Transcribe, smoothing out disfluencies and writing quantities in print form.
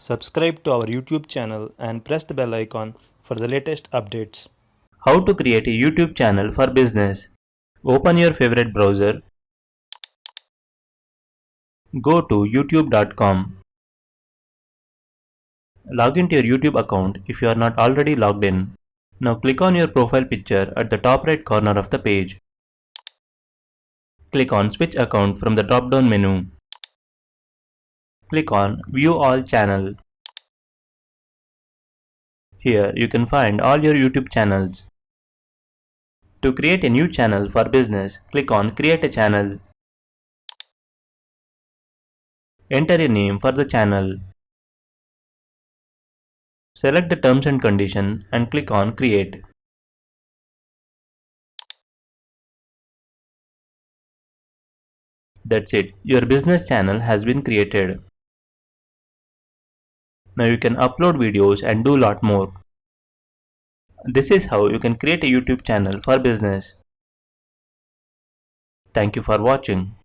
Subscribe to our YouTube channel and press the bell icon for the latest updates. How to create a YouTube channel for business. Open your favorite browser. Go to youtube.com. Log into your YouTube account if you are not already logged in. Now click on your profile picture at the top right corner of the page. Click on Switch Account from the drop-down menu. Click on View All Channel. Here you can find all your YouTube channels. To create a new channel for business, click on Create a Channel. Enter a name for the channel. Select the terms and condition and click on Create. That's it. Your business channel has been created. Now you can upload videos and do lot more. This is how you can create a YouTube channel for business. Thank you for watching.